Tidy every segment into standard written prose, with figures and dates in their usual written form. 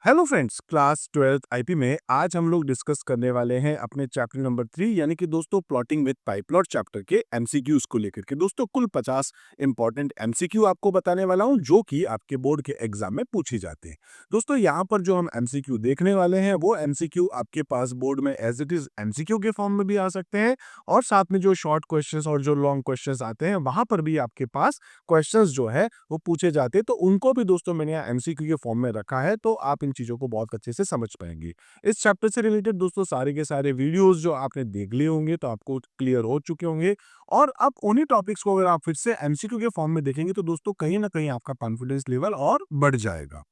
Hello friends, class 12th IP में आज हम लोग डिस्कस करने वाले हैं अपने चैप्टर नंबर 3 यानी कि दोस्तों प्लॉटिंग विद पाइप्लॉट चैप्टर के एमसीक्यूज को लेकर के। दोस्तों कुल 50 इंपॉर्टेंट एमसीक्यू आपको बताने वाला हूं जो कि आपके बोर्ड के एग्जाम में पूछी जाते हैं। दोस्तों यहां पर जो हम एमसीक्यू देखने वाले हैं वो एमसीक्यू आपके पास बोर्ड में एज इट इज एमसीक्यू के फॉर्म में भी आ सकते हैं और साथ में जो शॉर्ट क्वेश्चन और जो लॉन्ग क्वेश्चन आते हैं वहां पर भी आपके पास क्वेश्चन जो है वो पूछे जाते हैं। तो उनको भी दोस्तों मैंने यहाँ एमसीक्यू के फॉर्म में रखा है, तो आप इन चीजों को बहुत अच्छे से समझ पाएंगे। इस चैप्टर से रिलेटेड दोस्तों सारे के सारे वीडियोस जो आपने देख लिए होंगे तो आपको क्लियर हो चुके होंगे। और अब उन्हीं टॉपिक्स को अगर आप फिर से एमसीक्यू के फॉर्म में देखेंगे तो दोस्तों कहीं ना कहीं आपका कॉन्फिडेंस लेवल और बढ़ जाएगा।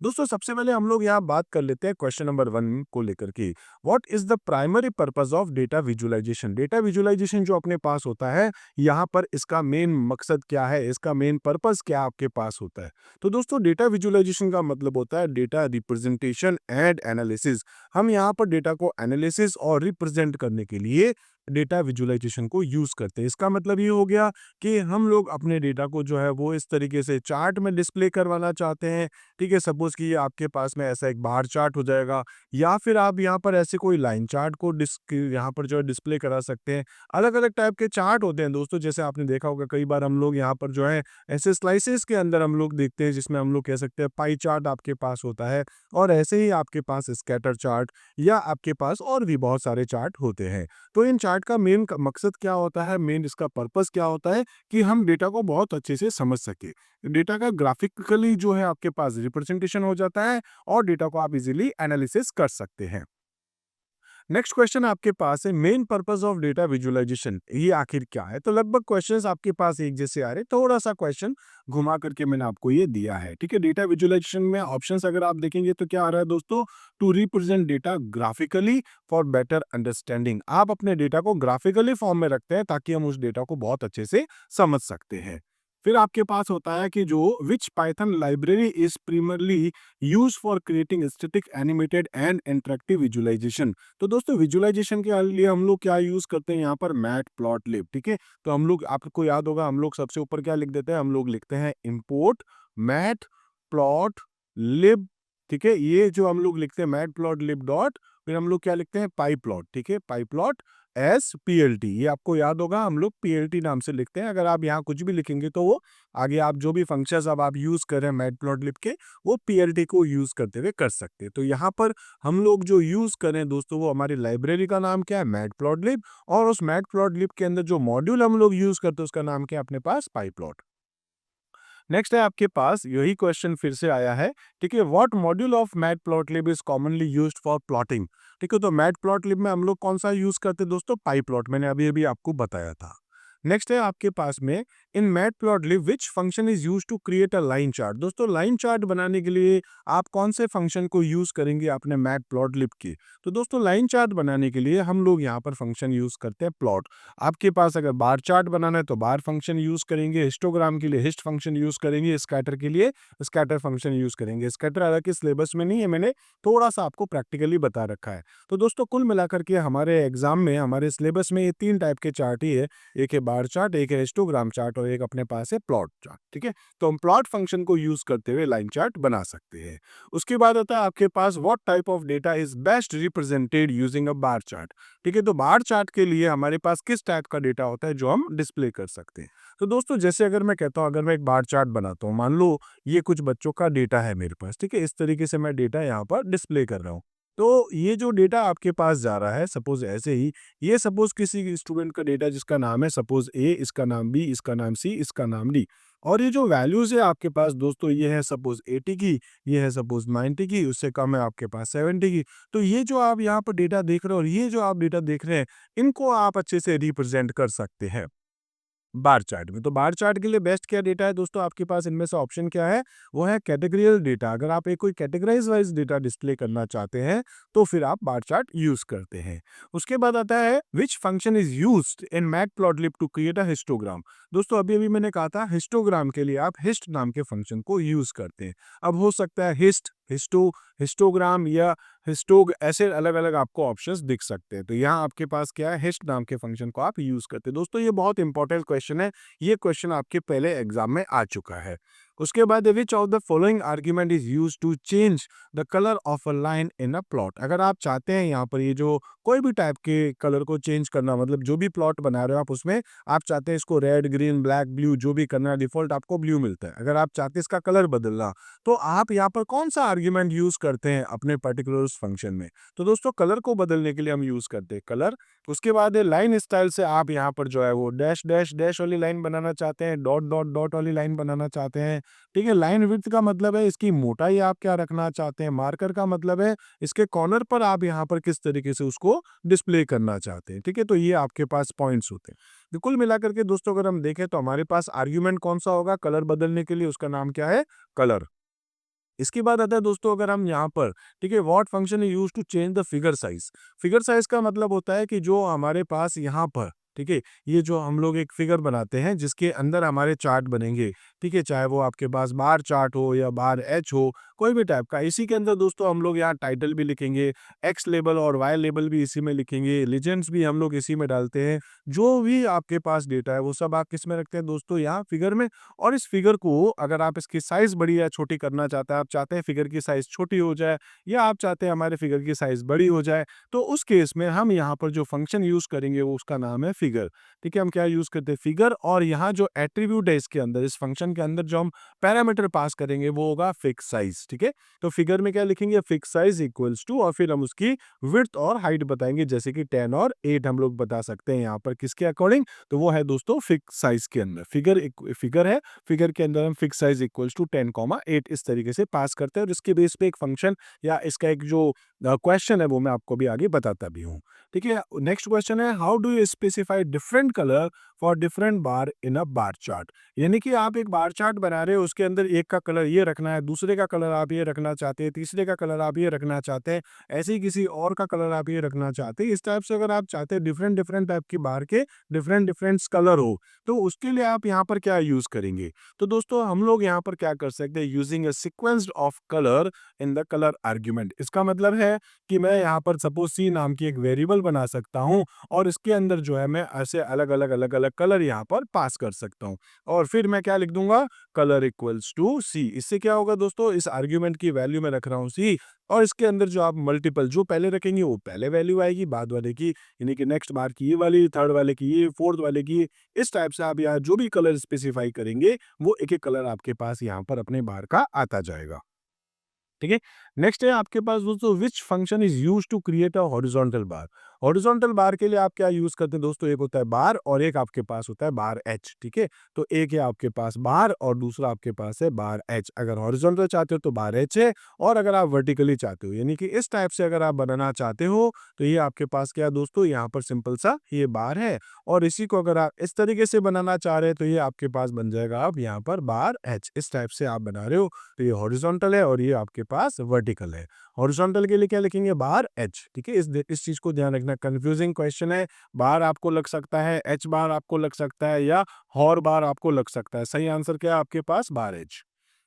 दोस्तों सबसे पहले हम लोग यहाँ बात कर लेते हैं क्वेश्चन नंबर 1 को लेकर के। What is the primary purpose of data visualization? Data visualization जो अपने पास होता है, यहाँ पर इसका मेन मकसद क्या है, इसका मेन पर्पस क्या आपके पास होता है? तो दोस्तों डेटा विजुअलाइजेशन का मतलब होता है डेटा रिप्रेजेंटेशन एंड एनालिसिस। हम यहाँ पर डेटा को एनालिसिस और रिप्रेजेंट करने के लिए डेटा विजुअलाइजेशन को यूज करते हैं। इसका मतलब ये हो गया कि हम लोग अपने डेटा को जो है वो इस तरीके से चार्ट में डिस्प्ले करवाना चाहते हैं। ठीक है, सपोज कि आपके पास में ऐसा एक बार चार्ट हो जाएगा या फिर आप यहाँ पर ऐसे कोई लाइन चार्ट को यहाँ पर जो है डिस्प्ले करा सकते हैं। अलग अलग टाइप के चार्ट होते हैं दोस्तों, जैसे आपने देखा होगा कई बार हम लोग यहाँ पर जो है ऐसे स्लाइसेस के अंदर हम लोग देखते हैं जिसमें हम लोग कह सकते हैं पाई चार्ट आपके पास होता है और ऐसे ही आपके पास स्कैटर चार्ट या आपके पास और भी बहुत सारे चार्ट होते हैं। तो इन चार्ट का मेन मकसद क्या होता है, मेन इसका पर्पस क्या होता है कि हम डेटा को बहुत अच्छे से समझ सके। डेटा का ग्राफिकली जो है आपके पास रिप्रेजेंटेशन हो जाता है और डेटा को आप इजीली एनालिसिस कर सकते हैं। नेक्स्ट क्वेश्चन आपके पास है main purpose of data visualization, ये आखिर क्या है? तो लगभग क्वेश्चंस आपके पास एक जैसे आ रहे, थोड़ा सा क्वेश्चन घुमा करके मैंने आपको ये दिया है। ठीक है, डेटा विजुअलाइजेशन में ऑप्शंस अगर आप देखेंगे तो क्या आ रहा है दोस्तों? To represent data graphically for better understanding. आप अपने डेटा को ग्राफिकली फॉर्म में रखते हैं ताकि हम उस डेटा को बहुत अच्छे से समझ सकते हैं। फिर आपके पास होता है कि जो which Python library is primarily use for creating static animated and interactive visualization. तो दोस्तों विजुअलाइजेशन के लिए हम लोग क्या यूज करते हैं यहाँ पर? मैट प्लॉट लिब। ठीक है, तो हम लोग, आपको याद होगा हम लोग सबसे ऊपर क्या लिख देते हैं? हम लोग लिखते हैं इंपोर्ट मैट प्लॉट लिब। ठीक है, ये जो हम लोग लिखते हैं मैट प्लॉट लिब डॉट, फिर हम लोग क्या लिखते हैं? पाई प्लॉट। ठीक है, पाई प्लॉट एस पीएलटी, ये आपको याद होगा हम लोग पीएलटी नाम से लिखते हैं। अगर आप यहाँ कुछ भी लिखेंगे तो वो आगे आप जो भी फंक्शंस अब आप यूज कर रहे हैं मैटप्लॉटलिब के, वो पीएलटी को यूज करते हुए कर सकते हैं। तो यहाँ पर हम लोग जो यूज करें दोस्तों वो हमारी लाइब्रेरी का नाम क्या है? मैटप्लॉटलिब। और उस मैटप्लॉटलिब के अंदर जो मॉड्यूल हम लोग यूज करते हैं उसका नाम क्या है अपने पास? पाईप्लॉट। नेक्स्ट है आपके पास यही क्वेश्चन फिर से आया है। ठीक है, what module of matplotlib is commonly used for plotting? ठीक है, तो मैटप्लॉटलिब में हम लोग कौन सा यूज करते हैं दोस्तों? पाईप्लॉट, मैंने अभी अभी आपको बताया था। नेक्स्ट है आपके पास में in matplotlib which function is used to create a line chart? दोस्तों लाइन चार्ट बनाने के लिए आप कौन से फंक्शन को यूज करेंगे अपने मैटप्लॉटलिब के? तो दोस्तों लाइन चार्ट बनाने के लिए हम लोग यहाँ पर फंक्शन यूज करते हैं प्लॉट। आपके पास अगर बार चार्ट बनाना है तो बार फंक्शन यूज करेंगे, हिस्टोग्राम के लिए हिस्ट फंक्शन यूज करेंगे, स्कैटर के लिए स्कैटर फंक्शन यूज करेंगे। स्कैटर हालांकि सिलेबस में नहीं है, मैंने थोड़ा सा आपको प्रैक्टिकली बता रखा है। तो दोस्तों कुल मिलाकर के हमारे एग्जाम में, हमारे सिलेबस में ये 3 टाइप के चार्ट ही है। एक है बार चार्ट, एक है हिस्टोग्राम चार्ट और एक अपने पास है प्लॉट चार्ट। ठीक है, तो हम प्लॉट फंक्शन को यूज करते हुए लाइन चार्ट बना सकते हैं। उसके बाद आता है आपके पास what type of data is best represented using a bar chart? ठीक है, तो बार चार्ट के लिए हमारे पास किस टाइप का डेटा होता है जो हम डिस्प्ले कर सकते हैं? तो दोस्तों जैसे अगर मैं कहता हूं, अगर मैं एक बार चार्ट बनाता हूं, मान लो ये कुछ बच्चों का डेटा है मेरे पास। ठीक है, इस तरीके से मैं डेटा यहाँ पर डिस्प्ले कर रहा हूँ। तो ये जो डेटा आपके पास जा रहा है, सपोज ऐसे ही, ये सपोज किसी स्टूडेंट का डेटा जिसका नाम है सपोज ए, इसका नाम बी, इसका नाम सी, इसका नाम डी। और ये जो वैल्यूज है आपके पास दोस्तों, ये है सपोज 80 की, ये है सपोज 90 की, उससे कम है आपके पास 70 की। तो ये जो आप यहाँ पर डेटा देख रहे हो और ये जो आप डेटा देख रहे हैं, इनको आप अच्छे से रिप्रेजेंट कर सकते हैं बार चार्ट में। तो बार चार्ट के लिए बेस्ट क्या डेटा है दोस्तों आपके पास? इनमें से ऑप्शन क्या है? वो है कैटेगरियल डेटा। अगर आप एक कोई कैटेगराइज वाइज डेटा डिस्प्ले करना चाहते हैं तो फिर आप बार चार्ट यूज करते हैं। उसके बाद आता है which function is used in matplotlib to create a histogram? दोस्तों अभी अभी मैंने कहा था हिस्टोग्राम के लिए आप हिस्ट नाम के फंक्शन को यूज करते हैं। अब हो सकता है हिस्ट, हिस्टो, हिस्टोग्राम या हिस्टोग, ऐसे अलग अलग आपको ऑप्शंस दिख सकते हैं। तो यहाँ आपके पास क्या है? हिस्ट नाम के फंक्शन को आप यूज करते हैं। दोस्तों ये बहुत इंपॉर्टेंट क्वेश्चन है, ये क्वेश्चन आपके पहले एग्जाम में आ चुका है। उसके बाद which of the following argument is used to change the colour of a line in a plot. अगर आप चाहते हैं यहाँ पर ये जो कोई भी टाइप के कलर को चेंज करना, मतलब जो भी प्लॉट बना रहे हो आप उसमें आप चाहते हैं इसको रेड, ग्रीन, ब्लैक, ब्लू जो भी करना है, डिफॉल्ट आपको ब्लू मिलता है। अगर आप चाहते हैं इसका कलर बदलना, तो आप यहाँ पर कौन सा आर्ग्यूमेंट यूज करते हैं अपने पर्टिकुलर फंक्शन में? तो दोस्तों कलर को बदलने के लिए हम यूज करते हैं कलर। उसके बाद लाइन स्टाइल से आप यहाँ पर जो है वो डैश डैश डैश वाली लाइन बनाना चाहते हैं, डॉट डॉट डॉट वाली लाइन बनाना चाहते हैं। ठीक है, लाइन विड्थ का मतलब है इसकी मोटाई आप क्या रखना चाहते हैं, मार्कर का मतलब है इसके कॉर्नर पर आप यहाँ पर किस तरीके से उसको डिस्प्ले करना चाहते हैं। ठीक है, तो ये आपके पास पॉइंट्स होते हैं। तो कुल मिलाकर के दोस्तों अगर हम देखें तो हमारे पास आर्ग्यूमेंट कौन सा होगा कलर बदलने के लिए, उसका नाम क्या है, कलर। इसके बाद आता है दोस्तों अगर हम यहाँ पर, ठीक है, what function is used to change the figure size. Figure size का मतलब होता है कि जो हमारे पास यहाँ पर, ठीक है, ये जो हम लोग एक फिगर बनाते हैं जिसके अंदर हमारे चार्ट बनेंगे, ठीक है, चाहे वो आपके पास बार चार्ट हो या बार एच हो, कोई भी टाइप का। इसी के अंदर दोस्तों हम लोग यहाँ टाइटल भी लिखेंगे, एक्स लेबल और वाई लेबल भी इसी में लिखेंगे, लीजेंड्स भी हम लोग इसी में डालते हैं। जो भी आपके पास डेटा है वो सब आप किस में रखते हैं दोस्तों, यहाँ फिगर में। और इस फिगर को अगर आप इसकी साइज बड़ी या छोटी करना चाहते हैं, आप चाहते हैं फिगर की साइज छोटी हो जाए या आप चाहते हैं हमारे फिगर की साइज बड़ी हो जाए, तो उस केस में हम यहाँ पर जो फंक्शन यूज करेंगे वो उसका नाम है फिगर। ठीक है, हम क्या यूज करते हैं, फिगर। और यहाँ जो एट्रीब्यूट है इसके अंदर, इस फंक्शन के अंदर जो हम पैरामीटर पास करेंगे वो होगा फिक्स साइज। ठीक है, तो फिगर में क्या लिखेंगे, फिक्स साइज इक्वल्स टू, और फिर हम उसकी विड्थ और हाइट बताएंगे, जैसे कि 10 और 8 हम लोग बता सकते हैं यहाँ पर किसके अकॉर्डिंग, तो वो है दोस्तों फिक्स साइज के अंदर। फिगर है, फिगर के अंदर हम फिक्स साइज इक्वल्स टू 10, 8 इस तरीके से पास करते हैं, और इसके बेस पे एक फंक्शन या इसका एक जो क्वेश्चन है वो मैं आपको भी आगे बताता भी हूँ। ठीक है, नेक्स्ट क्वेश्चन है, how do you specify different colour for different bar in a bar chart. यानी कि आप एक बार चार्ट बना रहे हो, उसके अंदर एक का कलर ये रखना है, दूसरे का कलर आप ये रखना चाहते हैं, तीसरे का कलर आप ये रखना चाहते हैं, ऐसे ही किसी और का कलर आप ये रखना चाहते हैं। इस टाइप से अगर आप चाहते हैं डिफरेंट डिफरेंट टाइप की बार के डिफरेंट डिफरेंट कलर हो, तो उसके लिए आप यहाँ पर क्या यूज करेंगे। तो दोस्तों हम लोग यहाँ पर क्या कर सकते हैं, using a sequence of colour in the colour argument. इसका मतलब है कि मैं यहाँ पर सपोज सी नाम की एक वेरिएबल बना सकता हूँ, और इसके अंदर जो है मैं ऐसे अलग अलग अलग अलग कलर यहाँ पर पास कर सकता हूँ, और फिर मैं क्या लिख दूंगा, कलर इक्वल्स टू सी। इससे क्या होगा दोस्तों, इस आर्ग्यूमेंट की वैल्यू में रख रहा हूँ सी, और इसके अंदर जो आप मल्टीपल जो पहले रखेंगे वो पहले वैल्यू आएगी, बाद वाले की यानी कि नेक्स्ट बार की ये वाली, थर्ड वाले की ये, फोर्थ वाले की ये। इस टाइप से आप यहाँ जो भी कलर स्पेसिफाई करेंगे वो एक एक कलर आपके पास यहाँ पर अपने बार का आता जाएगा। ठीक है, नेक्स्ट है आपके पास दोस्तों, which function is use to create a horizontal bar. Horizontal bar के लिए आप क्या यूज करते हैं दोस्तों, एक होता है बार और एक आपके पास होता है बार एच। ठीक है, तो एक है आपके पास बार और दूसरा आपके पास है बार एच। अगर हॉरिजॉन्टल चाहते हो तो बार एच है, और अगर आप वर्टिकली चाहते हो यानी कि इस टाइप से अगर आप बनाना चाहते हो, तो ये आपके पास क्या है दोस्तों, यहाँ पर सिंपल सा ये बार है, और इसी को अगर आप इस तरीके से बनाना चाह रहे हैं तो ये आपके पास बन जाएगा आप यहाँ पर बार एच। इस टाइप से आप बना रहे हो तो ये हॉरिजॉन्टल है और ये आपके पास वर्टिकल है। हॉरिजॉन्टल के लिए क्या लिखेंगे, बार एच। ठीक है, इस चीज को ध्यान रखना, कंफ्यूजिंग क्वेश्चन है। बार आपको लग सकता है, एच बार आपको लग सकता है, या हॉर बार आपको लग सकता है। सही आंसर क्या है आपके पास, बार एच।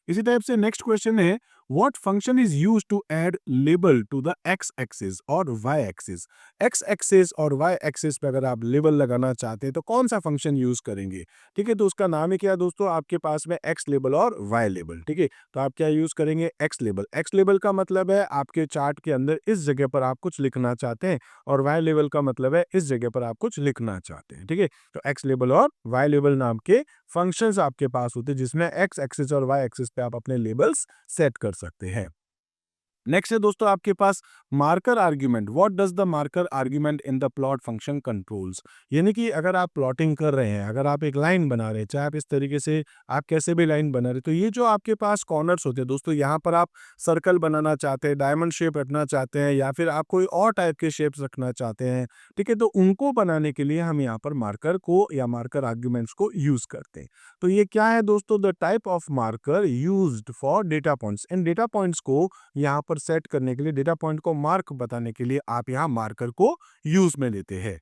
इसी टाइप से नेक्स्ट क्वेश्चन है, what function is used to add label to the x axis और वाई एक्सिस। एक्स एक्सिस और वाई एक्सिस पे अगर आप लेबल लगाना चाहते हैं तो कौन सा फंक्शन यूज करेंगे। ठीक है, तो उसका नाम है क्या दोस्तों, आपके पास में एक्स लेबल और वाई लेबल। ठीक है, तो आप क्या यूज करेंगे, एक्स लेबल। एक्स लेबल का मतलब है आपके चार्ट के अंदर इस जगह पर आप कुछ लिखना चाहते हैं, और वाई लेबल का मतलब है इस जगह पर आप कुछ लिखना चाहते हैं। ठीक है, तो एक्स लेबल और वाई लेबल नाम के फंक्शंस आपके पास होते हैं, जिसमें एक्स एक्सिस और वाई एक्सिस पे आप अपने लेबल्स सेट कर सकते हैं। नेक्स्ट है दोस्तों आपके पास marker argument. What does the marker argument in the plot function controls. यानी कि अगर आप प्लॉटिंग कर रहे हैं, अगर आप एक लाइन बना रहे हैं, चाहे आप इस तरीके से आप कैसे भी लाइन बना रहे हैं, तो ये जो आपके पास कॉर्नर्स होते हैं दोस्तों, यहाँ पर आप सर्कल बनाना चाहते हैं, डायमंड शेप रखना चाहते हैं, या फिर आप कोई और टाइप के शेप्स रखना चाहते हैं। ठीक है, तो उनको बनाने के लिए हम यहाँ पर मार्कर को या मार्कर आर्ग्यूमेंट्स को यूज करते हैं। तो ये क्या है दोस्तों, the type of marker used for data points. In data points को यहाँ पर सेट करने के लिए, डेटा पॉइंट को मार्क बताने के लिए आप यहाँ मार्कर को यूज में लेते हैं।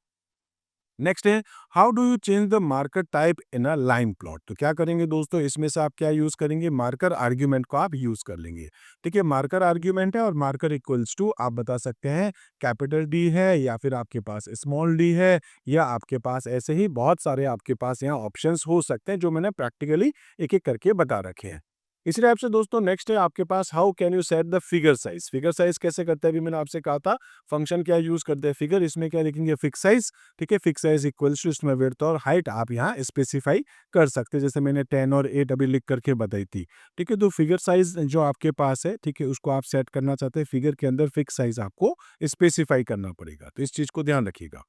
नेक्स्ट है, how do you change the marker type in a line plot. तो क्या करेंगे दोस्तों, इसमें से आप क्या यूज करेंगे, मार्कर आर्ग्यूमेंट को आप यूज कर लेंगे। ठीक है, मार्कर आर्ग्यूमेंट है, और मार्कर इक्वल्स टू आप बता सकते हैं कैपिटल डी है, या फिर आपके पास स्मॉल डी है, या आपके पास ऐसे ही बहुत सारे आपके पास यहाँ ऑप्शंस हो सकते हैं जो मैंने प्रैक्टिकली एक एक करके बता रखे हैं। इसी टाइप से दोस्तों नेक्स्ट है आपके पास how can you set the figure size. Figure size कैसे करते हैं, अभी मैंने आपसे कहा था फंक्शन क्या यूज करते हैं फिगर, इसमें क्या लिखेंगे फिक्स साइज। ठीक है, फिक्स साइज इक्वल्स टू इसमें विड्थ और हाइट आप यहाँ स्पेसिफाई कर सकते हैं, जैसे मैंने 10 और 8 अभी लिख करके बताई थी। ठीक है, तो फिगर साइज जो आपके पास है, ठीक है, उसको आप सेट करना चाहते हैं फिगर के अंदर, फिक्स साइज आपको स्पेसिफाई करना पड़ेगा, तो इस चीज को ध्यान रखिएगा।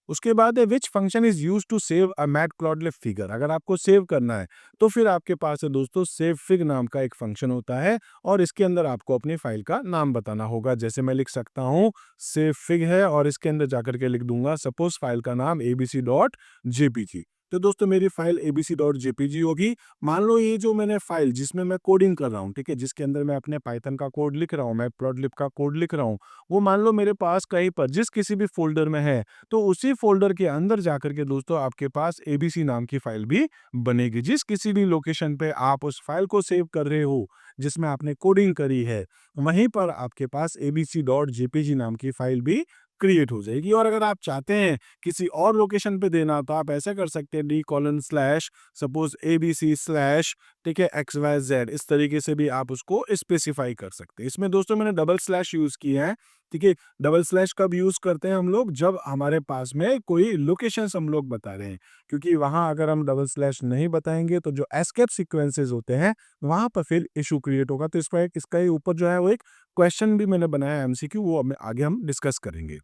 उसके बाद है which function is use to save a matplotlib figure. अगर आपको सेव करना है तो फिर आपके पास है दोस्तों सेव फिग नाम का एक फंक्शन होता है, और इसके अंदर आपको अपनी फाइल का नाम बताना होगा। जैसे मैं लिख सकता हूँ सेव फिग है और इसके अंदर जाकर के लिख दूंगा सपोज फाइल का नाम abc.jpg। तो दोस्तों मेरी फाइल abc.jpg होगी। मान लो ये जो मैंने फाइल जिसमें मैं कोडिंग कर रहा हूँ, ठीक है, जिसके अंदर मैं अपने पाइथन का कोड लिख रहा हूँ, मैं प्लॉटलिब का कोड लिख रहा हूँ, वो मान लो मेरे पास कहीं पर जिस किसी भी फोल्डर में है, तो उसी फोल्डर के अंदर जाकर के दोस्तों आपके पास एबीसी नाम की फाइल भी बनेगी। जिस किसी भी लोकेशन पे आप उस फाइल को सेव कर रहे हो जिसमें आपने कोडिंग करी है, वहीं पर आपके पास abc.jpg नाम की फाइल भी क्रिएट हो जाएगी। और अगर आप चाहते हैं किसी और लोकेशन पे देना, तो आप ऐसा कर सकते हैं d:/ सपोज abc/ ठीक है xyz, इस तरीके से भी आप उसको स्पेसिफाई कर सकते हैं। इसमें दोस्तों मैंने डबल स्लैश यूज किया है। ठीक है, डबल स्लैश कब यूज करते हैं हम लोग, जब हमारे पास में कोई लोकेशंस हम लोग बता रहे हैं, क्योंकि वहां अगर हम डबल स्लैश नहीं बताएंगे तो जो एस्केप सीक्वेंसेस होते हैं वहां पर फिर इशू क्रिएट होगा। तो इसका इसका ही ऊपर जो है वो एक क्वेश्चन भी मैंने बनाया एमसीक्यू, वो आगे हम डिस्कस करेंगे।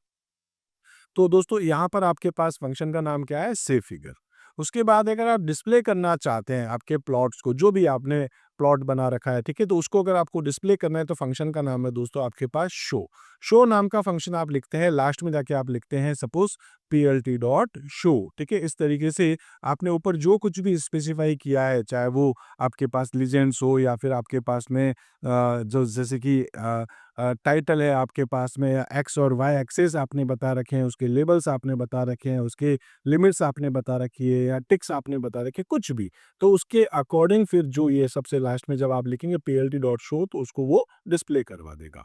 तो दोस्तों यहाँ पर आपके पास फंक्शन का नाम क्या है, सेव फिगर। उसके बाद अगर आप डिस्प्ले करना चाहते हैं आपके प्लॉट्स को, जो भी आपने प्लॉट बना रखा है, ठीक है, तो उसको अगर आपको डिस्प्ले करना है तो फंक्शन का नाम है दोस्तों आपके पास शो। शो नाम का फंक्शन आप लिखते हैं, लास्ट में जाके आप लिखते हैं सपोज plt.show। ठीक है, इस तरीके से आपने ऊपर जो कुछ भी स्पेसिफाई किया है, चाहे वो आपके पास लीजेंड्स हो या फिर आपके पास में जो जैसे कि टाइटल है आपके पास में, या एक्स और वाई एक्सेस आपने बता रखे हैं, उसके लेबल्स आपने बता रखे हैं, उसके लिमिट्स आपने बता रखी है, या टिक्स आपने बता रखे, कुछ भी, तो उसके अकॉर्डिंग फिर जो ये सबसे लास्ट में जब आप लिखेंगे plt.show तो उसको वो डिस्प्ले करवा देगा।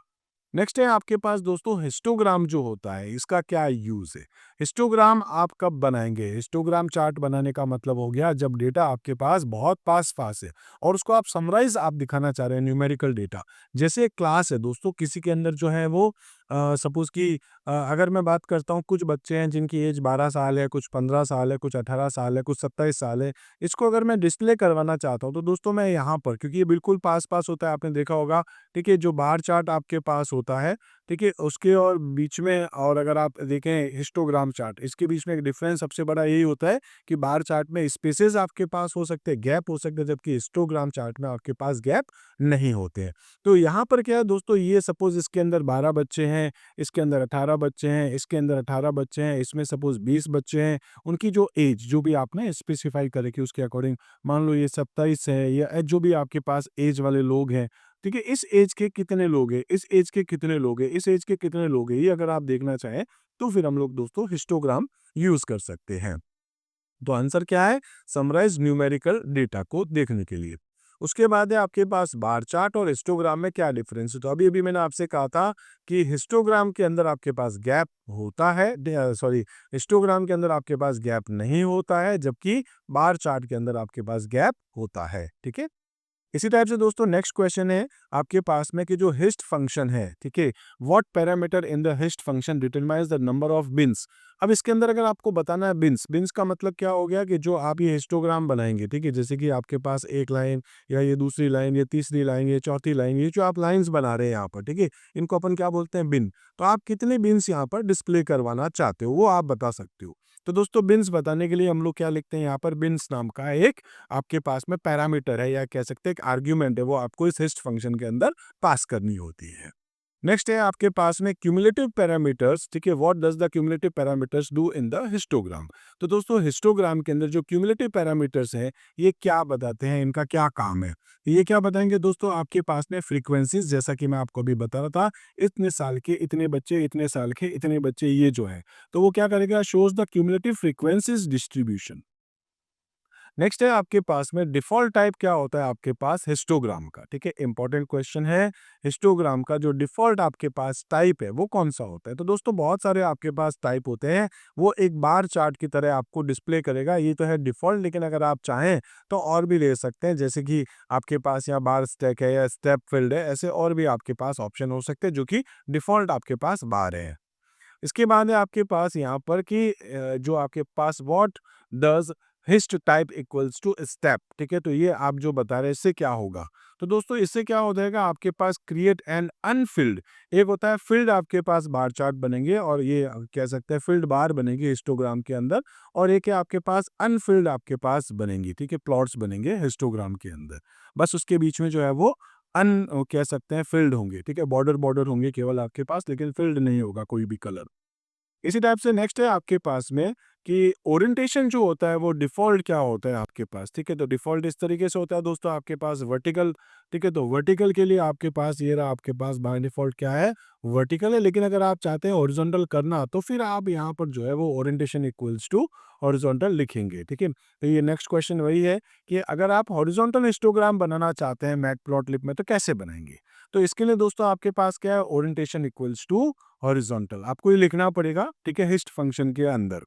नेक्स्ट है आपके पास दोस्तों हिस्टोग्राम जो होता है, इसका क्या यूज है। हिस्टोग्राम आप कब बनाएंगे, हिस्टोग्राम चार्ट बनाने का मतलब हो गया जब डेटा आपके पास बहुत पास पास है और उसको आप समराइज आप दिखाना चाह रहे हैं, न्यूमेरिकल डेटा। जैसे एक क्लास है दोस्तों, किसी के अंदर जो है वो सपोज कि अगर मैं बात करता हूँ, कुछ बच्चे हैं जिनकी एज 12 साल है, कुछ 15 साल है, कुछ 18 साल है, कुछ 27 साल है। इसको अगर मैं डिस्प्ले करवाना चाहता हूँ तो दोस्तों मैं यहाँ पर, क्योंकि ये बिल्कुल पास पास होता है, आपने देखा होगा, ठीक है, जो बार चार्ट आपके पास होता है, ठीक है, उसके और बीच में, और अगर आप देखें हिस्टोग्राम चार्ट, इसके बीच में एक डिफरेंस सबसे बड़ा यही होता है कि बार चार्ट में स्पेसेस आपके पास हो सकते हैं, गैप हो सकते हैं, जबकि हिस्टोग्राम चार्ट में आपके पास गैप नहीं होते हैं। तो यहाँ पर क्या है दोस्तों, ये सपोज इसके अंदर 12 बच्चे हैं, इसके अंदर 18 बच्चे हैं, इसके अंदर 18 बच्चे हैं, इसमें सपोज 20 बच्चे हैं, उनकी जो एज जो भी आपने स्पेसिफाई करे कि उसके अकॉर्डिंग, मान लो ये 27 है, या जो भी आपके पास एज वाले लोग हैं, ठीक है, इस एज के कितने लोग हैं, इस एज के कितने लोग हैं, इस एज के कितने लोग हैं, ये अगर आप देखना चाहें तो फिर हम लोग दोस्तों हिस्टोग्राम यूज कर सकते हैं। तो आंसर क्या है, समराइज न्यूमेरिकल डेटा को देखने के लिए। उसके बाद है आपके पास बार चार्ट और हिस्टोग्राम में क्या डिफरेंस है। तो अभी अभी मैंने आपसे कहा था कि हिस्टोग्राम के अंदर आपके पास गैप होता है, सॉरी, हिस्टोग्राम के अंदर आपके पास गैप नहीं होता है, जबकि बार चार्ट के अंदर आपके पास गैप होता है। ठीक है, इसी टाइप से दोस्तों नेक्स्ट क्वेश्चन है आपके पास में कि जो हिस्ट फंक्शन है, ठीक है, what parameter in the hist function determines the number of bins. अब इसके अंदर अगर आपको बताना है बिन्स, बिन्स का मतलब क्या हो गया कि जो आप ये हिस्टोग्राम बनाएंगे, ठीक है, जैसे कि आपके पास एक लाइन, या ये दूसरी लाइन, ये तीसरी लाइन, ये चौथी लाइन, ये जो आप लाइंस बना रहे हैं यहाँ पर, ठीक है, इनको अपन क्या बोलते हैं, बिन। तो आप कितने बिन्स यहाँ पर डिस्प्ले करवाना चाहते हो वो आप बता सकते हो। तो दोस्तों बिन्स बताने के लिए हम लोग क्या लिखते हैं, यहाँ पर बिन्स नाम का एक आपके पास में पैरामीटर है, या कह सकते हैं एक आर्ग्यूमेंट है, वो आपको इस हिस्ट फंक्शन के अंदर पास करनी होती है। नेक्स्ट है आपके पास में क्यूमुलेटिव पैरामीटर्स, ठीक है, what does the cumulative parameters do in the histogram. तो दोस्तों हिस्टोग्राम के अंदर जो क्यूमुलेटिव पैरामीटर्स हैं, ये क्या बताते हैं, इनका क्या काम है। ये क्या बताएंगे दोस्तों, आपके पास में फ्रीक्वेंसीज, जैसा कि मैं आपको अभी बता रहा था, इतने साल के इतने बच्चे, इतने साल के इतने बच्चे, ये जो है, तो वो क्या करेगा, shows the cumulative frequencies distribution. Next है आपके पास में डिफॉल्ट टाइप क्या होता है आपके पास हिस्टोग्राम का, ठीक है, इंपॉर्टेंट क्वेश्चन है। हिस्टोग्राम का जो डिफॉल्ट आपके पास टाइप है वो कौन सा होता है? तो दोस्तों बहुत सारे आपके पास टाइप होते हैं, वो एक बार चार्ट की तरह आपको डिस्प्ले करेगा, ये तो है डिफॉल्ट, लेकिन अगर आप चाहें तो और भी ले सकते हैं, जैसे कि आपके पास यहाँ बार स्टैक है या स्टेप फील्ड है, ऐसे और भी आपके पास ऑप्शन हो सकते हैं जो कि डिफॉल्ट आपके पास बार है। इसके बाद है आपके पास यहाँ पर कि जो आपके पास what does hist type equals to step, ठीक है, तो ये आप जो बता रहे हैं इससे क्या होगा? तो दोस्तों इससे क्या हो जाएगा, आपके पास क्रिएट एन अनफिल्ड, एक होता है फिल्ड आपके पास बार चार्ट बनेंगे, और ये कह सकते हैं फिल्ड बार बनेंगे हिस्टोग्राम के अंदर, और एक है आपके पास अनफिल्ड आपके पास बनेंगी, ठीक है, प्लॉट्स बनेंगे हिस्टोग्राम के अंदर। बस उसके बीच में जो है वो कह सकते हैं फिल्ड होंगे, ठीक है, बॉर्डर बॉर्डर होंगे केवल आपके पास, लेकिन फिल्ड नहीं होगा कोई भी कलर। इसी टाइप से नेक्स्ट है आपके पास में कि ओरिएंटेशन जो होता है वो डिफ़ॉल्ट क्या होता है आपके पास, ठीक है? तो डिफ़ॉल्ट इस तरीके से होता है दोस्तों आपके पास वर्टिकल, ठीक है? तो वर्टिकल के लिए आपके पास ये रहा, आपके पास बाय डिफ़ॉल्ट क्या है? वर्टिकल है, लेकिन अगर आप चाहते हैं हॉरिज़ॉन्टल करना तो फिर आप यहाँ पर जो है वो ओरिएंटेशन इक्वल्स टू हॉरिज़ॉन्टल लिखेंगे, ठीक है? तो ये नेक्स्ट क्वेश्चन वही है कि अगर आप हॉरिज़ॉन्टल हिस्टोग्राम बनाना चाहते हैं मैटप्लॉटलिब में तो कैसे बनाएँगे? तो इसके लिए दोस्तों आपके पास क्या है? ओरिएंटेशन इक्वल्स टू हॉरिजॉन्टल, आपको ये लिखना पड़ेगा, ठीक है, हिस्ट फंक्शन के अंदर।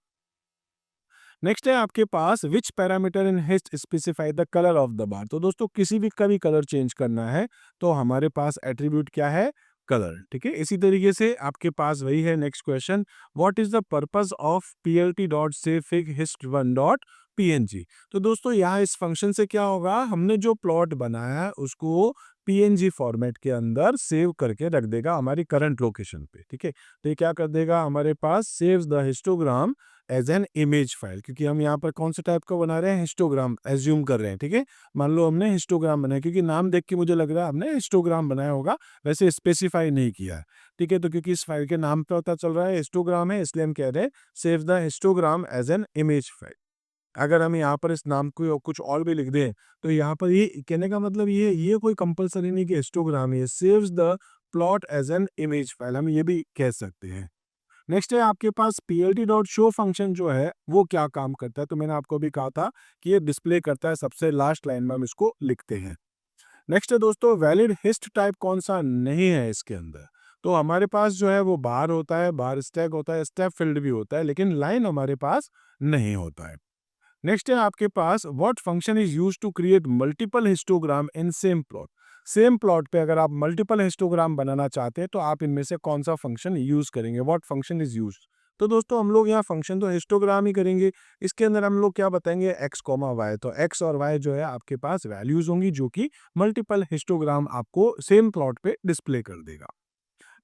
नेक्स्ट है आपके पास which parameter in hist specify the colour of the bar. तो दोस्तों किसी भी कभी कलर चेंज करना है तो हमारे पास एट्रीब्यूट क्या है? कलर, ठीक है। इसी तरीके से आपके पास वही है next question, what is the purpose of plt dot save fig hist one dot png. तो दोस्तों यहाँ इस फंक्शन से क्या होगा, हमने जो प्लॉट बनाया है उसको पीएनजी फॉर्मेट के अंदर सेव करके रख देगा हमारी करंट लोकेशन पे, ठीक है। तो ये क्या कर देगा हमारे पास, saves the histogram as an image file, क्योंकि हम यहाँ पर कौन से टाइप का बना रहे हैं, हिस्टोग्राम एज्यूम कर रहे हैं, ठीक है। मान लो हमने हिस्टोग्राम बनाया, क्योंकि नाम देख के मुझे लग रहा है हमने हिस्टोग्राम बनाया होगा, वैसे स्पेसिफाई नहीं किया है, ठीक है। तो क्योंकि इस फाइल के नाम पे पता चल रहा है हिस्टोग्राम है, इसलिए हम कह रहे हैं save the histogram as an image file. अगर हम यहाँ पर इस नाम को कुछ और भी लिख दें तो यहाँ पर ये कहने का मतलब ये कोई कंपलसरी नहीं कि हिस्टोग्राम है, saves the plot as an image file, हम ये भी कह सकते हैं। नेक्स्ट है आपके पास पीएलटी डॉट शो फंक्शन जो है वो क्या काम करता है, तो मैंने आपको भी कहा था कि ये डिस्प्ले करता है, सबसे लास्ट लाइन में हम इसको लिखते हैं। नेक्स्ट है दोस्तों वैलिड हिस्ट टाइप कौन सा नहीं है इसके अंदर, तो हमारे पास जो है वो बार होता है, बार स्टैक होता है, स्टेप फील्ड भी होता है, लेकिन लाइन हमारे पास नहीं होता है। नेक्स्ट है आपके पास what function is used to create multiple histogram in same plot. Same plot पे अगर आप मल्टीपल हिस्टोग्राम बनाना चाहते हैं तो आप इनमें से कौन सा फंक्शन यूज करेंगे, व्हाट फंक्शन इज यूज्ड। तो दोस्तों हम लोग यहाँ फंक्शन तो हिस्टोग्राम ही करेंगे, इसके अंदर हम लोग क्या बताएंगे, एक्स कॉमा वाई, तो एक्स और वाई जो है आपके पास वैल्यूज होंगी जो कि मल्टीपल हिस्टोग्राम आपको सेम प्लॉट पे डिस्प्ले कर देगा।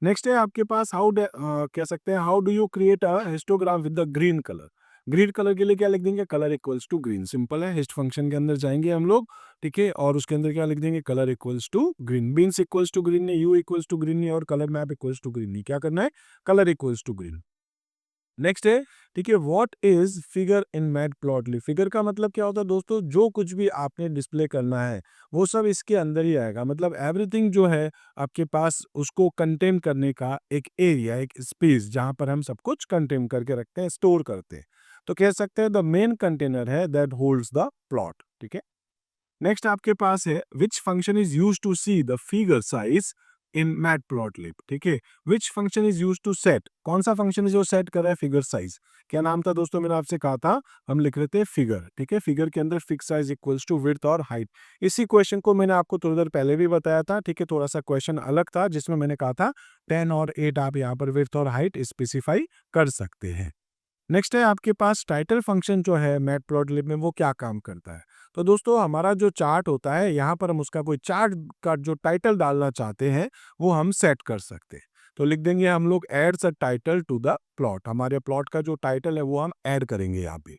नेक्स्ट है आपके पास कह सकते हैं how do you create a histogram with the green colour. Green colour के लिए क्या लिख देंगे, colour equals to green, simple है। हिस्ट फंक्शन के अंदर जाएंगे हम लोग, ठीक है, और उसके अंदर क्या लिख देंगे, colour equals to green, bins equals to green नहीं, यू इक्वल्स टू ग्रीन नहीं, और colour map equals to green नहीं, क्या करना है, colour equals to green. Next है, ठीक है, what is figure in matplotlib. Figure का मतलब क्या होता है दोस्तों, जो कुछ भी आपने डिस्प्ले करना है वो सब इसके अंदर ही आएगा, मतलब एवरीथिंग जो है आपके पास उसको कंटेन करने का एक एरिया, एक स्पेस जहां पर हम सब कुछ कंटेन करके रखते हैं, स्टोर करते हैं, तो कह सकते हैं द मेन कंटेनर है दैट होल्ड्स द प्लॉट, ठीक है। नेक्स्ट आपके पास है which function is use to see the figure size in matplotlib, ठीक है। Which function is use to set, कौन सा फंक्शन है जो सेट कर रहा है फिगर साइज। क्या नाम था दोस्तों, मैंने आपसे कहा था हम लिख रहे थे फिगर, ठीक है, फिगर के अंदर fix size equals to width और हाइट। इसी क्वेश्चन को मैंने आपको थोड़ी देर पहले भी बताया था, ठीक है, थोड़ा सा क्वेश्चन अलग था जिसमें मैंने कहा था 10 और 8 आप यहाँ पर विड्थ और हाइट स्पेसिफाई कर सकते हैं। नेक्स्ट है आपके पास टाइटल फंक्शन जो है मैटप्लॉटलिब में वो क्या काम करता है। तो दोस्तों हमारा जो चार्ट होता है यहाँ पर हम उसका कोई चार्ट का जो टाइटल डालना चाहते हैं वो हम सेट कर सकते हैं, तो लिख देंगे हम लोग adds a title to the plot, हमारे प्लॉट का जो टाइटल है वो हम ऐड करेंगे यहाँ पे।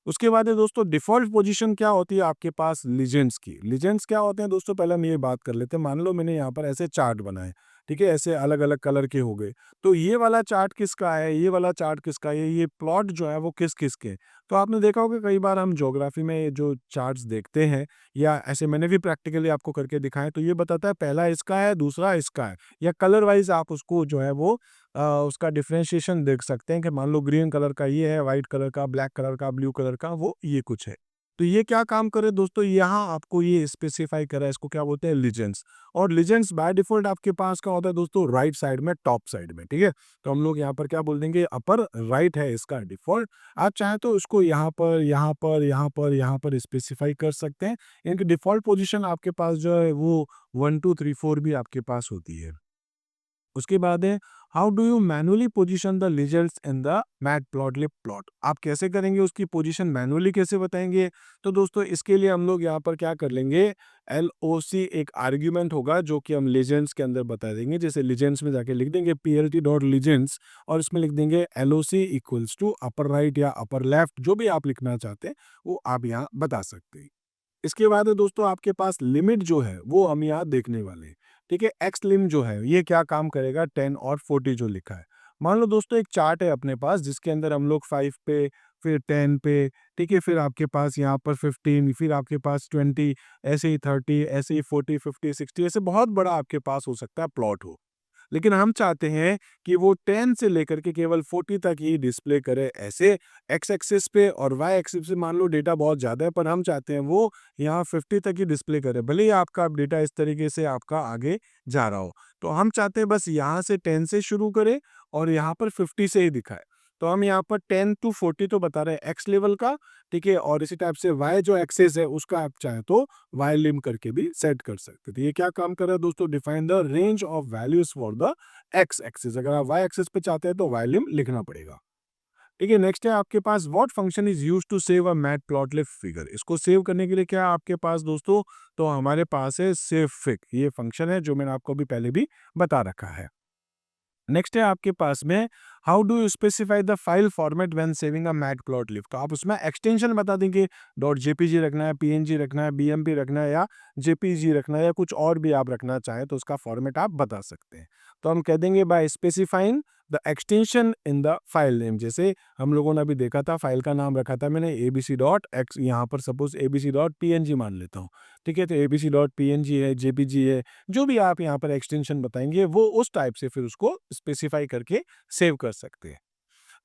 उसके बाद है दोस्तों डिफ़ॉल्ट पोजीशन क्या होती है आपके पास लीजेंड्स की। लीजेंड्स क्या होते हैं दोस्तों, पहले हम ये बात कर लेते हैं। मान लो मैंने यहाँ पर ऐसे चार्ट बनाए, ठीक है, ऐसे अलग-अलग कलर के हो गए। तो ये वाला चार्ट किसका है, ये वाला चार्ट किसका है, ये प्लॉट जो है वो किस-किस के हैं। तो आपने देखा होगा कई बार हम ज्योग्राफी में ये जो चार्ट्स देखते हैं या ऐसे मैंने भी प्रैक्टिकली आपको करके दिखाएँ तो ये बताता है पहला इसका है, दूसरा इसका है, या कलर वाइज़ आप उसको जो है वो उसका डिफरेंशिएशन देख सकते हैं कि मान लो ग्रीन कलर का ये है, व्हाइट कलर का, ब्लैक कलर का, ब्लू कलर का, वो ये कुछ है। तो ये क्या काम करे दोस्तों, यहाँ आपको ये स्पेसिफाई करा है, इसको क्या बोलते हैं, लीजेंड्स। और लीजेंड्स बाय डिफॉल्ट आपके पास क्या होता है दोस्तों, राइट साइड में, टॉप साइड में, ठीक है। तो हम लोग यहाँ पर क्या बोल देंगे, अपर राइट है इसका डिफॉल्ट। आप चाहें तो उसको यहाँ पर, यहाँ पर, यहाँ पर, यहाँ पर स्पेसिफाई कर सकते हैं। इनकी डिफॉल्ट पोजीशन आपके पास जो है वो 1 2 3 4 भी आपके पास होती है। उसके बाद है, how do you manually position the legends in the matplotlib plot. आप कैसे करेंगे, उसकी पोजीशन मैनुअली कैसे बताएंगे। तो दोस्तों इसके लिए हम लोग यहाँ पर क्या कर लेंगे, LOC एक आर्ग्यूमेंट होगा जो कि हम लीजेंड्स के अंदर बता देंगे। जैसे लीजेंड्स में जाके लिख देंगे plt.legends और इसमें लिख देंगे LOC equals to upper right या अपर लेफ्ट, जो भी आप लिखना चाहते हैं वो आप यहाँ बता सकते हैं। इसके बाद है दोस्तों आपके पास लिमिट जो है वो हम यहाँ देखने वाले हैं। ठीक है, एक्स लिम जो है ये क्या काम करेगा, 10 और 40 जो लिखा है। मान लो दोस्तों एक चार्ट है अपने पास जिसके अंदर हम लोग 5 पे, फिर 10 पे, ठीक है, फिर आपके पास यहाँ पर 15, फिर आपके पास 20, ऐसे ही 30, ऐसे ही 40, 50, 60, ऐसे बहुत बड़ा आपके पास हो सकता है प्लॉट हो। लेकिन हम चाहते हैं कि वो 10 से लेकर के केवल 40 तक ही डिस्प्ले करे ऐसे एक्स एक्सिस पे, और वाई एक्सिस पे मान लो डेटा बहुत ज़्यादा है पर हम चाहते हैं वो यहाँ 50 तक ही डिस्प्ले करे, भले ही आपका डेटा इस तरीके से आपका आगे जा रहा हो। तो हम चाहते हैं बस यहाँ से 10 से शुरू करे और यहाँ पर 50 से ही दिखाए। तो हम यहाँ पर 10 to 40 तो बता रहे हैं एक्स लेवल का, ठीक है, और इसी टाइप से वाई जो एक्सेस है उसका आप चाहे तो वाई लिम करके भी सेट कर सकते हैं। तो ये क्या काम कर रहा है दोस्तों, define the range of values for the x axis. अगर आप वाई एक्सिस पे चाहते हैं तो वाई लिम लिखना पड़ेगा। ठीक है, नेक्स्ट है आपके पास what function is used to save a matplotlib figure. इसको सेव करने के लिए क्या है आपके पास दोस्तों, तो हमारे पास है सेव फिग, ये फंक्शन है जो मैंने आपको अभी पहले भी बता रखा है। नेक्स्ट है आपके पास में, how do you specify the file format when saving a matplotlib. तो आप उसमें एक्सटेंशन बता देंगे, .jpg रखना है, png रखना है, bmp रखना है, या jpg रखना है, या कुछ और भी आप रखना चाहें तो उसका फॉर्मेट आप बता सकते हैं। तो हम कह देंगे by specifying the extension in the file name. जैसे हम लोगों ने अभी देखा था, फाइल का नाम रखा था मैंने abc.x, यहाँ पर सपोज abc.png मान लेता हूँ, ठीक है। तो abc.png है, jpg है, जो भी आप यहाँ पर एक्सटेंशन बताएंगे वो उस टाइप से फिर उसको स्पेसिफाई करके सेव कर सकते हैं।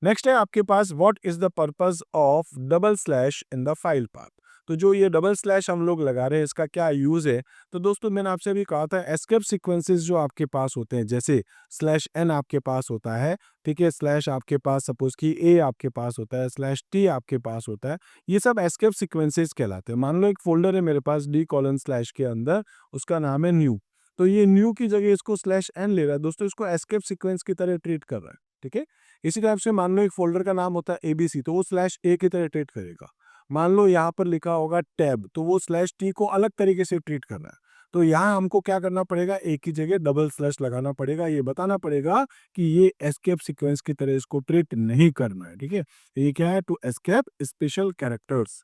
नेक्स्ट है आपके पास, what is the purpose of double slash in the file path. तो जो ये डबल स्लैश हम लोग लगा रहे हैं इसका क्या यूज है। तो दोस्तों मैंने आपसे अभी कहा था एस्केप सीक्वेंसेस जो आपके पास होते हैं, जैसे /n आपके पास होता है, ठीक है, स्लैश आपके पास सपोज कि a आपके पास होता है, /t आपके पास होता है, ये सब एस्केप सीक्वेंसेस कहलाते हैं। मान लो एक फोल्डर है मेरे पास d:/ के अंदर, उसका नाम है न्यू, तो ये न्यू की जगह इसको /n ले रहा है दोस्तों, इसको एस्केप सीक्वेंस की तरह ट्रीट कर रहा है, ठीक है। इसी टाइप से मान लो एक फोल्डर का नाम होता है एबीसी, तो वो /a की तरह ट्रीट करेगा। मान लो यहाँ पर लिखा होगा टैब, तो वो /t को अलग तरीके से ट्रीट कर रहा है। तो यहाँ हमको क्या करना पड़ेगा, एक की जगह डबल स्लैश लगाना पड़ेगा, ये बताना पड़ेगा कि ये एस्केप सीक्वेंस की तरह इसको ट्रीट नहीं करना है, ठीक है। ये क्या है, to escape special characters.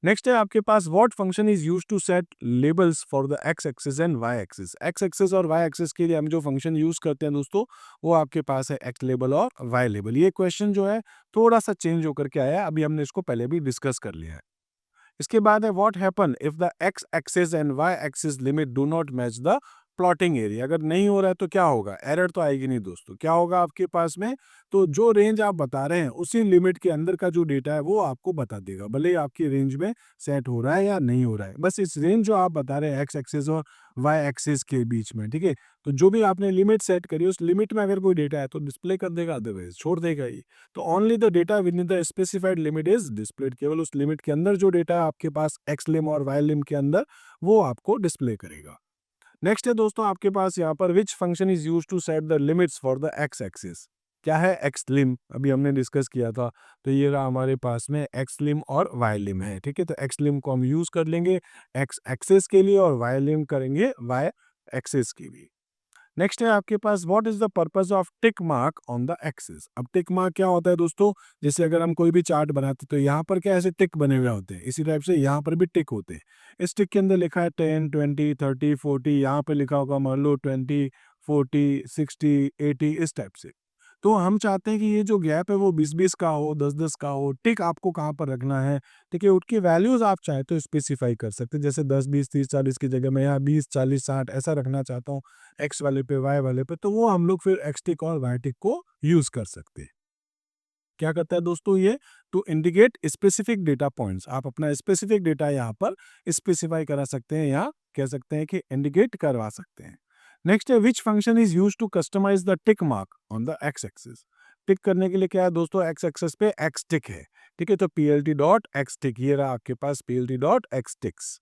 Next है आपके पास, what function is used to set labels for the x axis and y axis. X axis और वाई एक्सिस के लिए हम जो फंक्शन यूज करते हैं दोस्तों, वो आपके पास है एक्स लेबल और वाई लेबल। ये क्वेश्चन जो है थोड़ा सा चेंज होकर के आया है, अभी हमने इसको पहले भी डिस्कस कर लिया है। इसके बाद है, what happen if the x axis and y axis limit do not match the plotting area. अगर नहीं हो रहा है तो क्या होगा, एरर तो आएगी नहीं दोस्तों। क्या होगा आपके पास में, तो जो रेंज आप बता रहे हैं उसी लिमिट के अंदर का जो डेटा है वो आपको बता देगा, भले ही आपकी रेंज में सेट हो रहा है या नहीं हो रहा है। बस इस रेंज जो आप बता रहे हैं एक्स एक्सिस और वाई एक्सिस के बीच में, ठीक है, तो जो भी आपने लिमिट सेट करी उस लिमिट में अगर कोई डेटा है तो डिस्प्ले कर देगा, अदरवाइज छोड़ देगा ही। तो only the data with in the specified limit is displayed. केवल उस लिमिट के अंदर जो डेटा है आपके पास एक्स लिम और वाई लिम के अंदर, वो आपको डिस्प्ले करेगा। नेक्स्ट है दोस्तों आपके पास यहाँ पर, which function is use to set the limits for the x axis. क्या है, एक्स लिम, अभी हमने डिस्कस किया था। तो ये रहा हमारे पास में एक्स लिम और वाई लिम है, ठीक है। तो एक्स लिम को हम यूज कर लेंगे एक्स एक्सिस के लिए और वाई लिम करेंगे वाई एक्सिस के लिए। नेक्स्ट है आपके पास, what is the purpose of tick mark on the axis. अब टिक मार्क क्या होता है दोस्तों, जैसे अगर हम कोई भी चार्ट बनाते तो यहाँ पर क्या ऐसे टिक बने हुए होते हैं, इसी टाइप से यहाँ पर भी टिक होते हैं। इस टिक के अंदर लिखा है 10 20 30 40, यहाँ पे लिखा होगा मान लो 20 40 60 80, इस टाइप से। तो हम चाहते हैं कि ये जो गैप है वो 20-20 का हो, 10-10 का हो। टिक आपको कहाँ पर रखना है, ठीक है, उसकी वैल्यूज आप चाहे तो स्पेसिफाई कर सकते हैं। जैसे 10 20 30 40 की जगह मैं यहाँ 20 40 60 ऐसा रखना चाहता हूँ, एक्स वाले पे वाई वाले पे, तो वो हम लोग फिर एक्स टिक और वाई टिक को यूज कर सकते हैं। क्या करता है दोस्तों ये? To indicate specific data points. आप अपना स्पेसिफिक डेटा यहाँ पर स्पेसिफाई करा सकते हैं या कह सकते हैं कि इंडिकेट करवा सकते हैं। नेक्स्ट है which function is use to customize the tick mark on the x axis. Tick करने के लिए क्या है दोस्तों? एक्स एक्सिस पे एक्स टिक है, ठीक है, तो plt डॉट एक्स टिक, ये रहा आपके पास plt dot x ticks.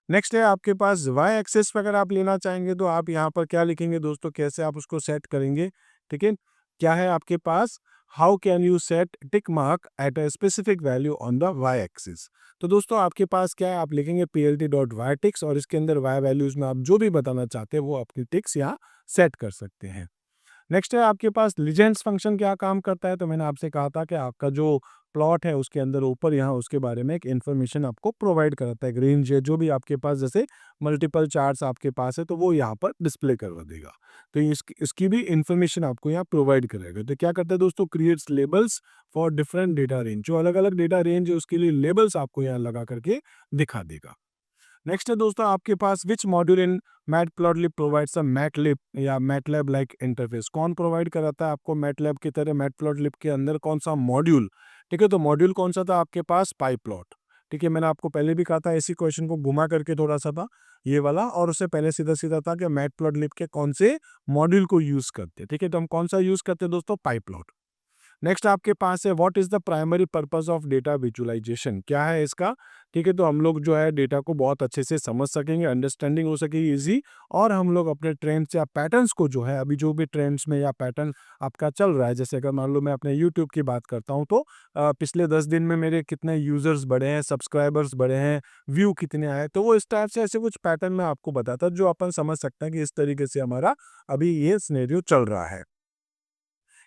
Next है आपके पास वाई एक्सेस पे अगर आप लेना चाहेंगे तो आप यहाँ पर क्या लिखेंगे दोस्तों, कैसे आप उसको सेट करेंगे, ठीक है। क्या है आपके पास? How can you set tick mark at a specific value on the y axis. तो दोस्तों आपके पास क्या है, आप लिखेंगे plt डॉट वाई टिक्स और इसके अंदर वाई वैल्यूज में आप जो भी बताना चाहते हैं वो अपनी टिक्स यहाँ सेट कर सकते हैं। नेक्स्ट है आपके पास लीजेंड्स फंक्शन क्या काम करता है? तो मैंने आपसे कहा था कि आपका जो प्लॉट है उसके अंदर ऊपर यहाँ उसके बारे में एक इन्फॉर्मेशन आपको प्रोवाइड कराता है, एक रेंज है जो भी आपके पास, जैसे मल्टीपल चार्ट्स आपके पास है तो वो यहाँ पर डिस्प्ले करवा देगा। तो इसकी भी इंफॉर्मेशन आपको यहाँ प्रोवाइड करेगा। तो क्या करता है दोस्तों? Creates labels for different data range. जो अलग अलग डेटा रेंज है उसके लिए लेबल्स आपको यहाँ लगा करके दिखा देगा। नेक्स्ट है दोस्तों आपके पास which module in matplotlib provides a matlib या मैटलैब लाइक इंटरफेस। कौन प्रोवाइड कराता है आपको मैटलैब की तरह मैटप्लॉटलिब के अंदर कौन सा मॉड्यूल? ठीक है, तो मॉड्यूल कौन सा था आपके पास? पाइप्लॉट। ठीक है, मैंने आपको पहले भी कहा था, इसी क्वेश्चन को घुमा करके थोड़ा सा था ये वाला, और उससे पहले सीधा सीधा था कि मैटप्लॉटलिब के कौन से मॉड्यूल को यूज करते हैं। ठीक है, तो हम कौन सा यूज करते हैं दोस्तों? पाइप्लॉट। नेक्स्ट आपके पास है what is the primary purpose of data visualization. क्या है इसका? ठीक है, तो हम लोग जो है डेटा को बहुत अच्छे से समझ सकेंगे, अंडरस्टैंडिंग हो सकेगी इजी, और हम लोग अपने ट्रेंड्स या पैटर्न्स को जो है, अभी जो भी ट्रेंड्स में या पैटर्न आपका चल रहा है, जैसे अगर मान लो मैं अपने यूट्यूब की बात करता हूँ तो पिछले 10 दिन में मेरे कितने यूजर्स बढ़े हैं, सब्सक्राइबर्स बढ़े हैं, व्यू कितने आए, तो वो इस टाइप से ऐसे कुछ पैटर्न मैं आपको बताता जो अपन समझ सकते हैं कि इस तरीके से हमारा अभी ये सिनेरियो चल रहा है।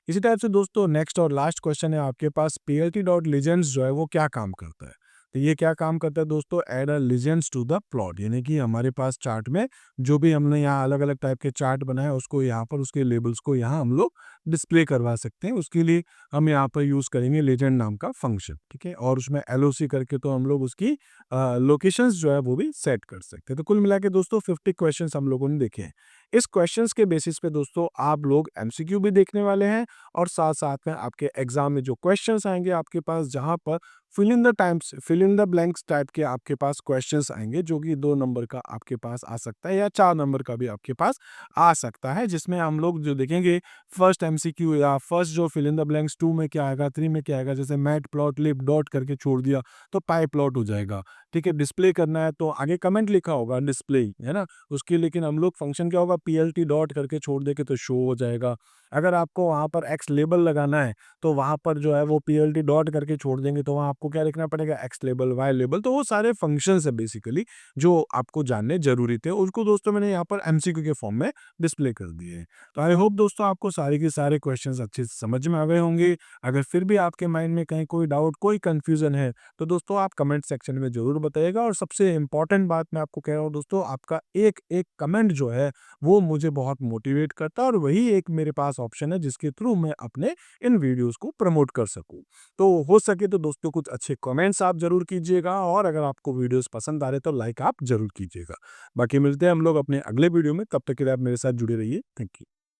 इसी टाइप से दोस्तों नेक्स्ट और लास्ट क्वेश्चन है आपके पास, plt डॉट लीजेंड्स जो है वो क्या काम करता है? तो ये क्या काम करता है दोस्तों? Add a legends to the plot, यानी कि हमारे पास चार्ट में जो भी हमने यहाँ अलग अलग टाइप के चार्ट बनाए उसको यहाँ पर उसके लेबल्स को यहाँ हम लोग डिस्प्ले करवा सकते हैं। उसके लिए हम यहाँ पर यूज करेंगे लीजेंड नाम का फंक्शन, ठीक है, और उसमें एलओसी करके तो हम लोग उसकी लोकेशंस जो है वो भी सेट कर सकते हैं। तो कुल मिला के दोस्तों 50 क्वेश्चन हम लोगों ने देखे हैं। इस क्वेश्चंस के बेसिस पे दोस्तों आप लोग एमसीक्यू भी देखने वाले हैं, और साथ साथ में आपके एग्जाम में जो क्वेश्चंस आएंगे आपके पास, जहां पर fill in the times, fill in the blanks type के आपके पास क्वेश्चंस आएंगे, जो कि 2 नंबर का आपके पास आ सकता है या 4 नंबर का भी आपके पास आ सकता है, जिसमें हम लोग जो देखेंगे फर्स्ट एमसीक्यू या फर्स्ट जो फिल इन द ब्लैंक्स 2 में क्या आएगा, 3 में क्या आएगा, जैसे मैट प्लॉट लिब डॉट करके छोड़ दिया तो पाई प्लॉट हो जाएगा। ठीक है, डिस्प्ले करना है तो आगे कमेंट लिखा होगा डिस्प्ले, है ना, उसकी, लेकिन हम लोग फंक्शन क्या होगा, plt डॉट करके छोड़ देंगे तो शो हो जाएगा। अगर आपको वहाँ पर एक्स लेबल लगाना है तो वहाँ पर जो है वो plt डॉट करके छोड़ देंगे तो वहाँ आपको क्या लिखना पड़ेगा, एक्स लेबल, वाई लेबल। तो वो सारे फंक्शंस है बेसिकली जो आपको जानने जरूरी थे, उसको दोस्तों मैंने यहाँ पर एमसीक्यू के फॉर्म में डिस्प्ले कर दिए हैं। तो आई होप दोस्तों आपको सारे के सारे क्वेश्चंस अच्छे से समझ में आ गए होंगे। अगर फिर भी आपके माइंड में कहीं कोई डाउट, कोई कंफ्यूजन है तो दोस्तों आप कमेंट सेक्शन में जरूर बताइएगा। और सबसे इंपॉर्टेंट बात मैं आपको कह रहा हूँ दोस्तों, आपका एक एक कमेंट जो है वो मुझे बहुत मोटिवेट करता है, और वही एक मेरे पास ऑप्शन है जिसके थ्रू मैं अपने इन वीडियोस को प्रमोट कर सकूं। तो हो सके तो दोस्तों कुछ अच्छे कमेंट्स आप जरूर कीजिएगा, और अगर आपको वीडियोस पसंद आ रहे तो लाइक आप जरूर कीजिएगा। बाकी मिलते हैं हम लोग अपने अगले वीडियो में, तब तक के लिए आप मेरे साथ जुड़े रहिए। Thank you.